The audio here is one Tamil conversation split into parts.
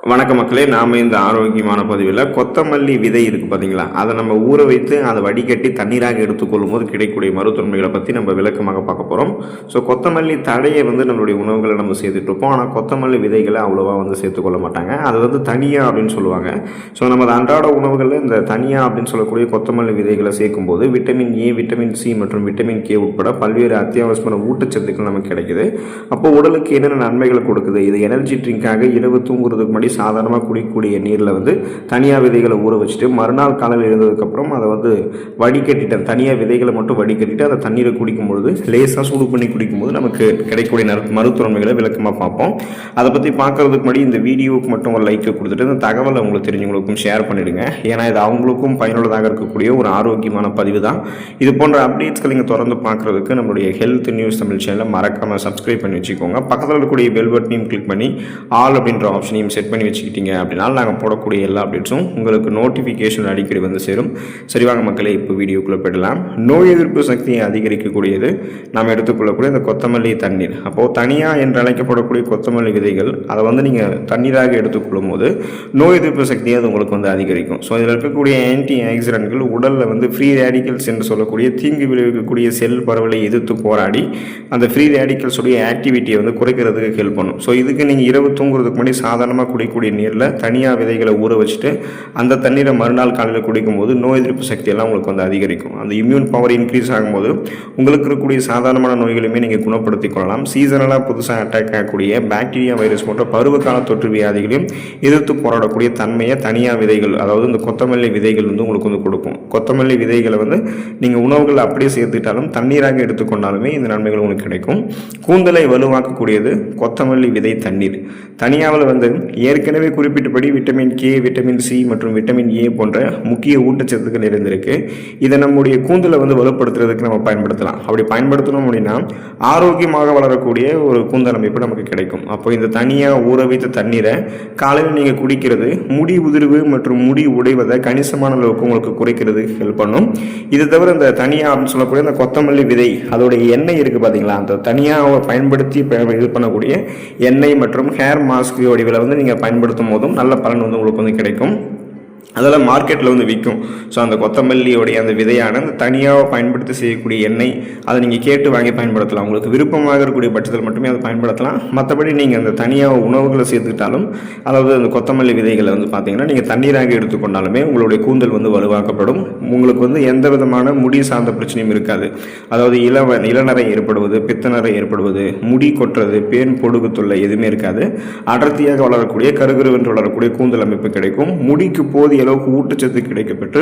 வணக்க மக்களே, நாம் இந்த ஆரோக்கியமான பதிவில் கொத்தமல்லி விதை இருக்குது பார்த்தீங்களா, அதை நம்ம ஊற வைத்து அதை வடிகட்டி தண்ணீராக எடுத்துக்கொள்ளும் போது கிடைக்கக்கூடிய மருத்துவமைகளை பற்றி நம்ம விளக்கமாக பார்க்க போகிறோம். ஸோ கொத்தமல்லி தழையை நம்மளுடைய உணவுகளை நம்ம சேர்த்துட்ருப்போம். ஆனால் கொத்தமல்லி விதைகளை அவ்வளோவா சேர்த்துக்கொள்ள மாட்டாங்க. அது தனியாக அப்படின்னு சொல்லுவாங்க. ஸோ நம்ம அன்றாட உணவுகளில் இந்த தனியாக அப்படின்னு சொல்லக்கூடிய கொத்தமல்லி விதைகளை சேர்க்கும்போது விட்டமின் ஏ, விட்டமின் சி மற்றும் விட்டமின் கே உட்பட பல்வேறு அத்தியாவசியமான ஊட்டச்சத்துக்கள் நமக்கு கிடைக்குது. அப்போ உடலுக்கு என்னென்ன நன்மைகளை கொடுக்குது? இது எனர்ஜி ட்ரிங்காக இரவு தூங்குறதுக்கு முன்னாடி சாதாரணமாக குடிக்கக்கூடிய நீரில் தனியாக விதைகளை ஊற வச்சுட்டு மறுநாள் காலையில் எழுந்ததுக்கப்புறம் அதை வடிகட்டிட்டு தனியாக விதைகளை மட்டும் வடிகட்டிட்டு அதை தண்ணீரை குடிக்கும்பொழுது லேசாக சூடு பண்ணி குடிக்கும்போது நமக்கு கிடைக்கக்கூடிய மருத்துவமைகளை விளக்கமாக பார்ப்போம். அதை பற்றி பார்க்கறதுக்கு முன்னாடி இந்த வீடியோவுக்கு மட்டும் ஒரு லைக்கை கொடுத்துட்டு இந்த தகவலை உங்களுக்கு தெரிஞ்சவங்களுக்கும் ஷேர் பண்ணிவிடுங்க. ஏன்னா இது அவங்களுக்கும் பயனுள்ளதாக இருக்கக்கூடிய ஒரு ஆரோக்கியமான பதிவு தான். இது போன்ற அப்டேட்ஸ்கள் நீங்கள் தொடர்ந்து பார்க்குறதுக்கு நம்மளுடைய ஹெல்த் நியூஸ் தமிழ் சேனலை மறக்காமல் சப்ஸ்கிரைப் பண்ணி வச்சுக்கோங்க. பக்கத்தில் இருக்கக்கூடிய பெல் பட்டனையும் கிளிக் பண்ணி ஆல் அப்படின்ற ஆப்ஷனையும் செட் பண்ணி வச்சுக்கிட்டீங்க அப்படின்னா நாங்கள் போடக்கூடிய எல்லா அப்டேட்ஸும் உங்களுக்கு நோட்டிஃபிகேஷன் அடிக்கடி சேரும். சரி வாங்க மக்களே, இப்போ வீடியோக்குள்ளே போயிடலாம். நோய் எதிர்ப்பு சக்தியை அதிகரிக்கக்கூடியது நாம் எடுத்துக்கொள்ளக்கூடிய இந்த கொத்தமல்லி தண்ணீர். அப்போது தனியாக என்று அழைக்கப்படக்கூடிய கொத்தமல்லி விதைகள் அதை நீங்கள் தண்ணீராக எடுத்துக்கொள்ளும் போது நோய் எதிர்ப்பு சக்தியை அது உங்களுக்கு அதிகரிக்கும். ஸோ இதில் இருக்கக்கூடிய ஆன்டி ஆக்சிடென்ட்கள் உடலில் ஃப்ரீ ரேடிக்கல்ஸ் என்று சொல்லக்கூடிய தீங்கு விளைவிக்கக்கூடிய செல் பரவலை எதிர்த்து போராடி அந்த ஃப்ரீ ரேடிக்கல்ஸுடைய ஆக்டிவிட்டியை குறைக்கிறதுக்கு ஹெல்ப் பண்ணும். ஸோ இதுக்கு நீங்கள் இரவு தூங்குறதுக்கு முன்னாடி சாதாரணமாக குடிக்கக்கூடிய நீரில் தனியாக விதைகளை ஊற வச்சுட்டு அந்த தண்ணீரை மறுநாள் காலையில் குடிக்கும்போது நோய் எதிர்ப்பு சக்தியெல்லாம் உங்களுக்கு அதிகரிக்கும். அந்த இம்யூன் பவர் இன்க்ரீஸ் ஆகும்போது உங்களுக்கு இருக்கக்கூடிய சாதாரணமான நோய்களுமே நீங்கள் குணப்படுத்திக் கொள்ளலாம். சீசனலாக புதுசாக அட்டாக் ஆகக்கூடிய பாக்டீரியா, வைரஸ் போன்ற பருவகால தொற்று வியாதிகளையும் எதிர்த்து போராடக்கூடிய தன்மையை தனியாக விதைகள், அதாவது இந்த கொத்தமல்லி விதைகள் உங்களுக்கு கொடுக்கும். கொத்தமல்லி விதைகளை நீங்கள் உணவுகள் அப்படியே சேர்த்துட்டாலும் தண்ணீராக எடுத்துக்கொண்டாலுமே இந்த நன்மைகள் உங்களுக்கு கிடைக்கும். கூந்தலை வலுவாக்கக்கூடியது கொத்தமல்லி விதை தண்ணீர். தனியாவில் ஏற்கனவே குறிப்பிட்டபடி விட்டமின் கே, விட்டமின் சி மற்றும் விட்டமின் ஏ போன்ற முக்கிய ஊட்டச்சத்துக்கள் இருந்திருக்கு. இதை நம்முடைய கூந்தலை வலுப்படுத்துறதுக்கு நம்ம பயன்படுத்தலாம். அப்படி பயன்படுத்தணும் அப்படின்னா ஆரோக்கியமாக வளரக்கூடிய ஒரு கூந்தல் அமைப்பு நமக்கு கிடைக்கும். அப்போ இந்த தனியாக ஊற வைத்த தண்ணீரை காலையில் நீங்கள் குடிக்கிறது முடி உதிர்வு மற்றும் முடி உடைவதை கணிசமான அளவுக்கு உங்களுக்கு குறைக்கிறது ஹெல்ப் பண்ணும். இது தவிர இந்த தனியாக அப்படின்னு சொல்லக்கூடிய இந்த கொத்தமல்லி விதை அதோடைய எண்ணெய் இருக்குது பார்த்தீங்களா, அந்த தனியாக பயன்படுத்தி இது பண்ணக்கூடிய எண்ணெய் மற்றும் ஹேர் மாஸ்க் வடிவில் நீங்கள் பயன்படுத்தும் போதும் நல்ல பலன் உங்களுக்கு கிடைக்கும். அதெல்லாம் மார்க்கெட்டில் விற்கும். ஸோ அந்த கொத்தமல்லியோடைய அந்த விதையான அந்த தனியாக பயன்படுத்தி செய்யக்கூடிய எண்ணெய் அதை நீங்கள் கேட்டு வாங்கி பயன்படுத்தலாம். உங்களுக்கு விருப்பமாக இருக்கக்கூடிய பட்சத்தில் மட்டுமே அதை பயன்படுத்தலாம். மற்றபடி நீங்கள் அந்த தனியாக உணவுகளை சேர்த்துக்கிட்டாலும், அதாவது அந்த கொத்தமல்லி விதைகளை பார்த்தீங்கன்னா நீங்கள் தண்ணீராக எடுத்துக்கொண்டாலுமே உங்களுடைய கூந்தல் வலுவாக்கப்படும். உங்களுக்கு எந்த விதமான முடி சார்ந்த பிரச்சனையும் இருக்காது. அதாவது இளநரை ஏற்படுவது, பித்தநரை ஏற்படுவது, முடி கொட்டுறது, பேன் பொடுகு தொல்லை எதுவுமே இருக்காது. அடர்த்தியாக வளரக்கூடிய கருகருவென்று வளரக்கூடிய கூந்தல் அமைப்பு கிடைக்கும். முடிக்கு போதிய அளவுக்கு ஊட்டச்சத்து கிடைக்கப்பட்டு,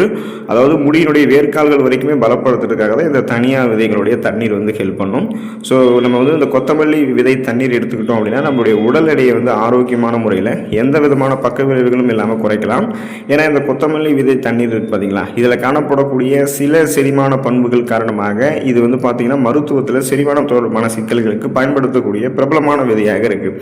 அதாவது முடியினுடைய வேர்க்கால்கள் வரைக்குமே பலப்படுத்துறதுக்காக தான் இந்த தனியாக விதைகளுடைய தண்ணீர் ஹெல்ப் பண்ணும். ஸோ நம்ம இந்த கொத்தமல்லி விதை தண்ணீர் எடுத்துக்கிட்டோம் அப்படின்னா நம்மளுடைய உடல் எடையை ஆரோக்கியமான முறையில் எந்த விதமான பக்க விளைவுகளும் இல்லாமல் குறைக்கலாம். ஏன்னா இந்த கொத்தமல்லி விதை தண்ணீர் இருக்கு பார்த்தீங்களா, இதில் காணப்படக்கூடிய சில செரிமான பண்புகள் காரணமாக இது பார்த்தீங்கன்னா மருத்துவத்தில் செரிமானம் தொடர்பான சிக்கல்களுக்கு பயன்படுத்தக்கூடிய பிரபலமான விதையாக இருக்குது.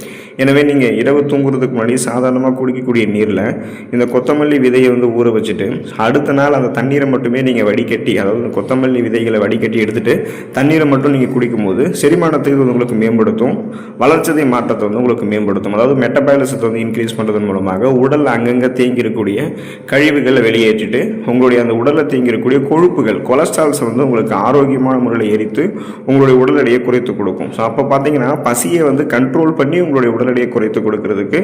எனவே நீங்கள் இரவு தூங்குறதுக்கு முன்னாடி சாதாரணமாக குடிக்கக்கூடிய நீரில் இந்த கொத்தமல்லி விதையை ஊற வச்சுட்டு அடுத்த நாள் அந்த தண்ணீரை மட்டுமே நீங்கள் வடிகட்டி, அதாவது கொத்தமல்லி விதைகளை வடிகட்டி எடுத்துட்டு தண்ணீரை மட்டும் நீங்கள் குடிக்கும்போது செரிமானத்துக்கு உங்களுக்கு மேம்படுத்தும். வளர்ச்சிதை மாற்றத்தை உங்களுக்கு மேம்படுத்தும். அதாவது மெட்டபாலிசத்தை இன்க்ரீஸ் பண்ணுறதன் மூலமாக உடல் அங்கங்கே தேங்கியிருக்கக்கூடிய கழிவுகளை வெளியேற்றிட்டு உங்களுடைய அந்த உடலில் தேங்கியிருக்கக்கூடிய கொழுப்புகள், கொலஸ்ட்ரால்ஸ் உங்களுக்கு ஆரோக்கியமான முறையில் எரித்து உங்களுடைய உடல் எடையை குறைத்து கொடுக்கும். ஸோ அப்போ பார்த்தீங்கன்னா பசியை கண்ட்ரோல் பண்ணி உங்களுடைய உடல் எடையை குறைத்து கொடுக்கறதுக்கு,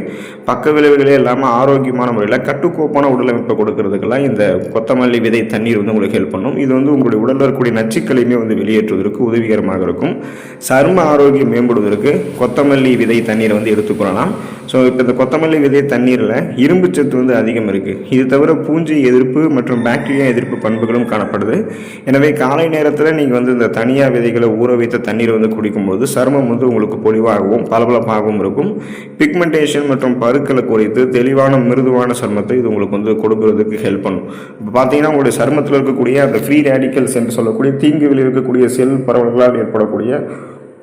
பக்க விளைவுகளே இல்லாமல் ஆரோக்கியமான முறையில் கட்டுக்கோப்பான உடலமைப்பை கொடுக்கறதுக்கெல்லாம் இந்த கொத்தமல்லி விதை தண்ணீர் உங்களுக்கு ஹெல்ப் பண்ணும். இது உங்களுடைய உடலில் இருக்கக்கூடிய நச்சுக்களையுமே வெளியேற்றுவதற்கு உதவிகரமாக இருக்கும். சரும ஆரோக்கியம் மேம்படுவதற்கு கொத்தமல்லி விதை தண்ணீரை எடுத்துக்கொள்ளலாம். ஸோ இப்போ இந்த கொத்தமல்லி விதை தண்ணீரில் இரும்பு சத்து அதிகம் இருக்குது. இது தவிர பூஞ்சை எதிர்ப்பு மற்றும் பாக்டீரியா எதிர்ப்பு பண்புகளும் காணப்படுது. எனவே காலை நேரத்தில் நீங்கள் இந்த தனியாக விதைகளை ஊற வைத்த தண்ணீரை குடிக்கும்போது சருமம் உங்களுக்கு பொலிவாகவும் பளபளப்பாகவும் இருக்கும். பிக்மெண்டேஷன் மற்றும் பருக்களை குறைத்து தெளிவான மிருதுவான சருமத்தை இது உங்களுக்கு கொடுக்கறதுக்கு ஹெல்ப் பண்ணும். இப்போ பார்த்தீங்கன்னா உங்களுடைய சருமத்தில் இருக்கக்கூடிய அந்த ஃப்ரீ ரேடிக்கல்ஸ் என்று சொல்லக்கூடிய தீங்கு விளைவிக்கக்கூடிய செல் பரவல்களால் ஏற்படக்கூடிய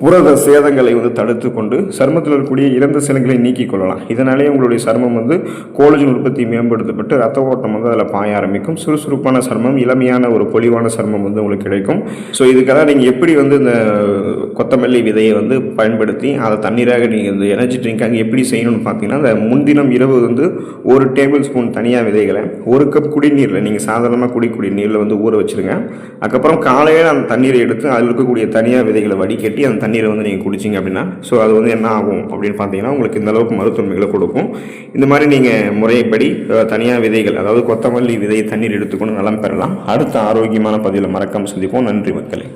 புரத சேதங்களை வந்து தடுத்து கொண்டு சருமத்தில் இருக்கக்கூடிய இறந்த செல்களை நீக்கிக் கொள்ளலாம். இதனாலே உங்களுடைய சருமம் வந்து கோலஜன் உற்பத்தி மேம்படுத்தப்பட்டு ரத்த ஓட்டம் வந்து அதில் பாய ஆரம்பிக்கும். சுறுசுறுப்பான சருமம், இளமையான ஒரு பொலிவான சருமம் வந்து உங்களுக்கு கிடைக்கும். ஸோ இதுக்காக நீங்கள் எப்படி வந்து இந்த கொத்தமல்லி விதையை வந்து பயன்படுத்தி அதை தண்ணீராக நீங்கள் இந்த எனர்ஜி ட்ரிங்காக எப்படி செய்யணும்னு பார்த்தீங்கன்னா, அந்த முன்தினம் இரவு வந்து 1 டேபிள் ஸ்பூன் தனியாக விதைகளை 1 கப் குடிநீரில், நீங்கள் சாதாரணமாக குடிக்கூடிய நீரில் வந்து ஊற வச்சுருங்க. அதுக்கப்புறம் காலையில் அந்த தண்ணீரை எடுத்து அதில் இருக்கக்கூடிய தனியாக விதைகளை வடிகட்டி அந்த தண்ணீரை வந்து நீங்கள் குடிச்சிங்க அப்படின்னா, ஸோ அது வந்து என்ன ஆகும் அப்படின்னு பார்த்தீங்கன்னா, உங்களுக்கு இந்த அளவுக்கு மருத்துவமைகளை கொடுக்கும். இந்த மாதிரி நீங்கள் முறைப்படி தனியாக விதைகள், அதாவது கொத்தமல்லி விதை தண்ணீர் எடுத்துக்கொண்டு நலம் பெறலாம். அடுத்த ஆரோக்கியமான பதிவில் மறக்காமல் சந்திப்போம். நன்றி மக்களே.